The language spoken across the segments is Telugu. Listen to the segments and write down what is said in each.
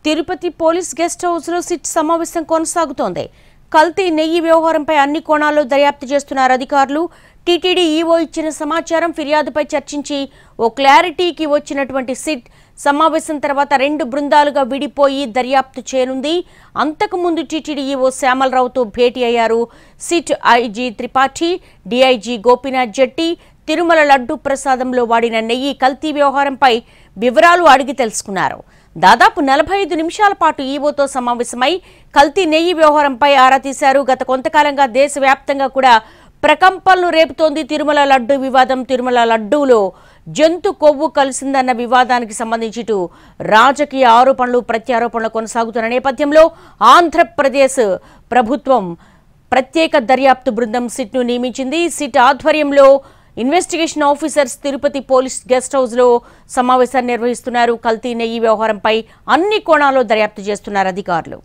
తిరుపతి పోలీస్ గెస్ట్ హౌస్ లో సిట్ సమావేశం కొనసాగుతోంది. కల్తీ నెయ్యి వ్యవహారంపై అన్ని కోణాల్లో దర్యాప్తు చేస్తున్నారు అధికారులు. టీటీడీ ఈవో ఇచ్చిన సమాచారం ఫిర్యాదుపై చర్చించి ఓ క్లారిటీకి వచ్చినటువంటి సిట్ సమావేశం తర్వాత 2 బృందాలుగా విడిపోయి దర్యాప్తు చేయనుంది. అంతకుముందు టీటీడీ ఈవో శ్యామలరావుతో భేటీ అయ్యారు SIT IG Tripathi, DIG Gopinath Jetti. Tirumala laddu ప్రసాదంలో వాడిన నెయ్యి కల్తీ వ్యవహారంపై వివరాలు అడిగి తెలుసుకున్నారు. దాదాపు 45 నిమిషాల పాటు ఈవోతో సమావేశమై కల్తీ నెయ్యి వ్యవహారంపై ఆరా తీశారు. గత కొంతకాలంగా దేశవ్యాప్తంగా కూడా ప్రకంపనలు రేపుతోంది తిరుమల లడ్డు వివాదం. తిరుమల లడ్డూలో జంతు కొవ్వు కలిసిందన్న వివాదానికి సంబంధించి ఇటు రాజకీయ ఆరోపణలు ప్రత్యారోపణలు కొనసాగుతున్న నేపథ్యంలో ఆంధ్రప్రదేశ్ ప్రభుత్వం ప్రత్యేక దర్యాప్తు బృందం సిట్ను నియమించింది. సిట్ ఆధ్వర్యంలో investigation officers Tirupati police guest house లో సమావేశాన్ని నిర్వహిస్తున్నారు. కల్తీ నెయ్యి వ్యవహారంపై అన్ని కోణాల్లో దర్యాప్తు చేస్తున్నారు అధికారులు.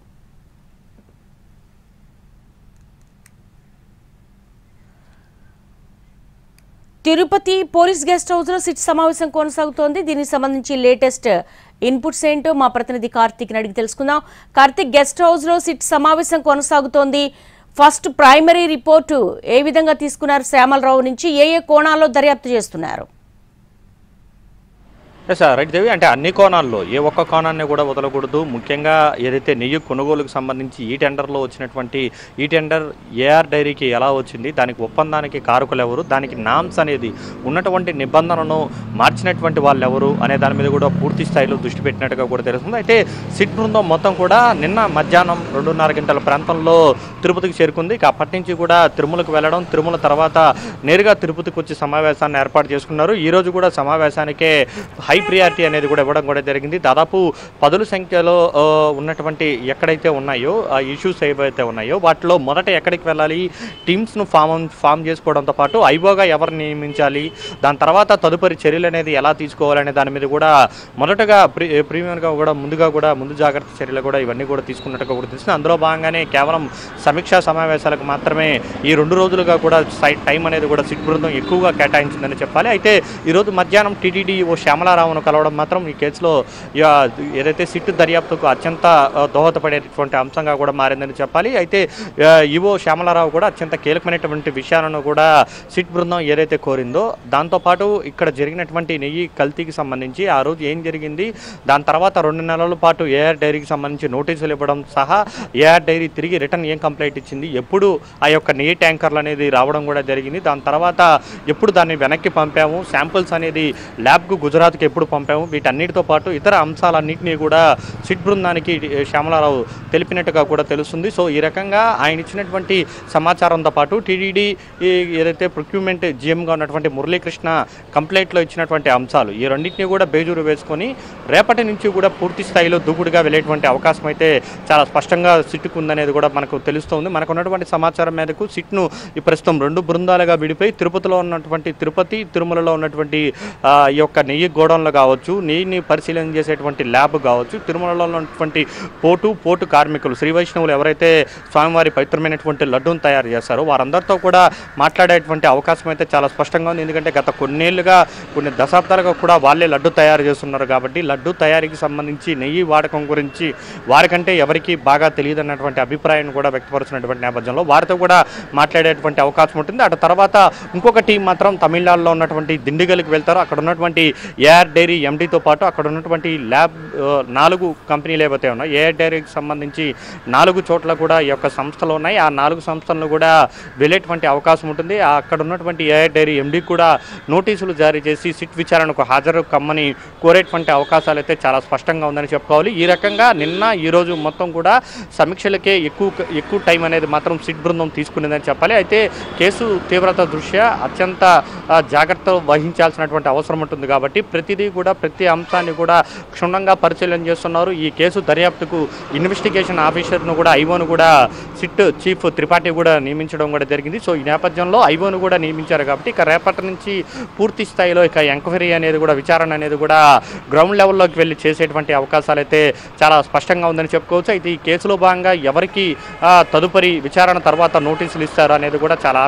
తిరుపతి పోలీస్ గెస్ట్ హౌస్ లో సిట్ సమావేశం కొనసాగుతోంది. దీనికి సంబంధించి లేటెస్ట్ ఇన్పుట్స్ ఏంటో మా ప్రతినిధి కార్తీక్ అడిగి తెలుసుకుందాం. కార్తీక్, గెస్ట్ హౌస్ లో సిట్ సమావేశం కొనసాగుతోంది. ఫస్ట్ ప్రైమరీ రిపోర్టు ఏ విధంగా తీసుకున్నారు? శ్యామలరావు నుంచి ఏ కోణాల్లో దర్యాప్తు చేస్తున్నారు? రైట్ దేవి, అంటే అన్ని కోణాల్లో ఏ ఒక్క కోణాన్ని కూడా వదలకూడదు. ముఖ్యంగా ఏదైతే నెయ్యి కొనుగోలుకు సంబంధించి ఈ టెండర్లో వచ్చినటువంటి ఈ టెండర్ ఏఆర్ డైరీకి ఎలా వచ్చింది, దానికి ఒప్పందానికి కారకులు ఎవరు, దానికి నామ్స్ అనేది ఉన్నటువంటి నిబంధనను మార్చినటువంటి వాళ్ళు ఎవరు అనే దాని మీద కూడా పూర్తి స్థాయిలో దృష్టి పెట్టినట్టుగా కూడా తెలుస్తుంది. అయితే సిట్ బృందం మొత్తం కూడా నిన్న మధ్యాహ్నం 2:30 గంటల ప్రాంతంలో తిరుపతికి చేరుకుంది. అప్పటి నుంచి కూడా తిరుమలకు వెళ్ళడం, తిరుమల తర్వాత నేరుగా తిరుపతికి వచ్చి సమావేశాన్ని ఏర్పాటు చేసుకున్నారు. ఈరోజు కూడా సమావేశానికే హై ప్రియారిటీ అనేది కూడా ఇవ్వడం కూడా జరిగింది. దాదాపు 10 సంఖ్యలో ఉన్నటువంటి ఎక్కడైతే ఉన్నాయో ఆ ఇష్యూస్ ఏవైతే ఉన్నాయో వాటిలో మొదట ఎక్కడికి వెళ్ళాలి, టీమ్స్ను ఫామ్ చేసుకోవడంతో పాటు ఐఓగా ఎవరు నియమించాలి, దాని తర్వాత తదుపరి చర్యలు అనేది ఎలా తీసుకోవాలనే దాని మీద కూడా మొదటగా ప్రీమియంగా కూడా ముందు జాగ్రత్త చర్యలు కూడా ఇవన్నీ కూడా తీసుకున్నట్టుగా కూడా తెలిసింది. అందులో భాగంగానే కేవలం సమీక్షా సమావేశాలకు మాత్రమే ఈ 2 రోజులుగా కూడా టైం అనేది కూడా సిట్ బృందం ఎక్కువగా కేటాయించిందని చెప్పాలి. అయితే ఈరోజు మధ్యాహ్నం టీటీడీ ఓ శ్యామలరావును కలవడం మాత్రం ఈ కేసులో ఏదైతే సిట్ దర్యాప్తుకు అత్యంత దోహదపడేటువంటి అంశంగా కూడా మారిందని చెప్పాలి. అయితే ఈవో శ్యామలరావు కూడా అత్యంత కీలకమైనటువంటి విషయాలను కూడా సిట్ బృందం ఏదైతే కోరిందో, దాంతోపాటు ఇక్కడ జరిగినటువంటి నెయ్యి కల్తీకి సంబంధించి ఆ రోజు ఏం జరిగింది, దాని తర్వాత 2 నెలల పాటు ఏఆర్ డైరీకి సంబంధించి నోటీసులు ఇవ్వడం సహా ఏఆర్ డైరీ తిరిగి రిటర్న్ ఏం కంప్లైంట్ ఇచ్చింది, ఎప్పుడు ఆ యొక్క నెయ్యి ట్యాంకర్లు అనేది రావడం కూడా జరిగింది, దాని తర్వాత ఎప్పుడు దాన్ని వెనక్కి పంపాము, శాంపుల్స్ అనేది ల్యాబ్కు గుజరాత్కి ఎప్పుడు పంపాము, వీటన్నిటితో పాటు ఇతర అంశాలన్నింటినీ కూడా సిట్ బృందానికి శ్యామలరావు తెలిపినట్టుగా కూడా తెలుస్తుంది. సో ఈ రకంగా ఆయన ఇచ్చినటువంటి సమాచారంతో పాటు టీటీడీ ఏదైతే ప్రొక్యూర్మెంట్ జీఎంగా ఉన్నటువంటి మురళీకృష్ణ కంప్లైంట్లో ఇచ్చినటువంటి అంశాలు ఈ రెండింటినీ కూడా బేజూరు వేసుకొని రేపటి నుంచి కూడా పూర్తి స్థాయిలో దూకుడుగా వెళ్ళేటువంటి అవకాశం అయితే చాలా స్పష్టంగా సిట్కు ఉందనేది కూడా మనకు తెలుస్తుంది. మనకు ఉన్నటువంటి సమాచారం మేరకు సిట్ను ఈ ప్రస్తుతం 2 బృందాలుగా విడిపోయి తిరుపతిలో ఉన్నటువంటి తిరుమలలో ఉన్నటువంటి ఈ యొక్క నెయ్యి గోడౌన్లు కావచ్చు, నెయ్యిని పరిశీలన చేసేటువంటి ల్యాబ్ కావచ్చు, తిరుమలలో ఉన్నటువంటి పోర్టు కార్మికులు శ్రీ వైష్ణవులు ఎవరైతే స్వామివారి పవిత్రమైనటువంటి లడ్డూను తయారు చేస్తారో వారందరితో కూడా మాట్లాడేటువంటి అవకాశం అయితే చాలా స్పష్టంగా ఉంది. ఎందుకంటే గత కొన్ని దశాబ్దాలుగా కూడా వాళ్ళే లడ్డు తయారు చేస్తున్నారు కాబట్టి లడ్డు తయారీకి సంబంధించి నెయ్యి వాడకం గురించి వారికంటే ఎవరికి బాగా తెలియదు అన్నటువంటి అభిప్రాయాన్ని కూడా వ్యక్తపరుచినటువంటి నేపథ్యంలో వారితో కూడా మాట్లాడేటువంటి అవకాశం ఉంటుంది. అటు తర్వాత ఇంకొక టీం మాత్రం తమిళనాడులో ఉన్నటువంటి దిండిగల్కి వెళ్తారు. అక్కడ ఉన్నటువంటి ఏఆర్ డైరీ ఎండీతో పాటు అక్కడ ఉన్నటువంటి ల్యాబ్ 4 కంపెనీలు ఏవైతే ఉన్నాయి, ఏఆర్ డైరీకి సంబంధించి 4 చోట్ల కూడా ఈ యొక్క సంస్థలు ఉన్నాయి. ఆ 4 సంస్థలను కూడా వెళ్ళేటువంటి అవకాశం ఉంటుంది. అక్కడ ఉన్నటువంటి ఏఆర్ డైరీ ఎండీకి కూడా నోటీసులు జారీ చేసి సిట్ విచారణకు హాజరు కమ్మని కోరేటువంటి అవకాశాలు అయితే చాలా స్పష్టంగా ఉందని చెప్పుకోవాలి. ఈ రకంగా నిన్న ఈరోజు మొత్తం కూడా సమీక్షలకే ఎక్కువ టైం అనేది మాత్రం సిట్ బృందం తీసుకునేదని చెప్పాలి. అయితే కేసు తీవ్రత దృష్ట్యా అత్యంత జాగ్రత్త వహించాల్సినటువంటి అవసరం ఉంటుంది కాబట్టి ప్రతి అంశాన్ని కూడా క్షుణ్ణంగా పరిశీలన చేస్తున్నారు. ఈ కేసు దర్యాప్తుకు ఇన్వెస్టిగేషన్ ఆఫీసర్ను కూడా ఐఓను కూడా సిట్ చీఫ్ త్రిపాఠి కూడా నియమించడం కూడా జరిగింది. సో ఈ నేపథ్యంలో ఐఓను కూడా నియమించారు కాబట్టి ఇక రేపటి నుంచి పూర్తి స్థాయిలో ఇక ఎంక్వైరీ అనేది కూడా విచారణ అనేది కూడా గ్రౌండ్ లెవెల్లోకి వెళ్ళి చేసేటువంటి అవకాశాలు అయితే చాలా స్పష్టంగా ఉందని చెప్పుకోవచ్చు. అయితే ఈ కేసులో భాగంగా ఎవరికి తదుపరి విచారణ తర్వాత నోటీసులు ఇస్తారు అనేది కూడా చాలా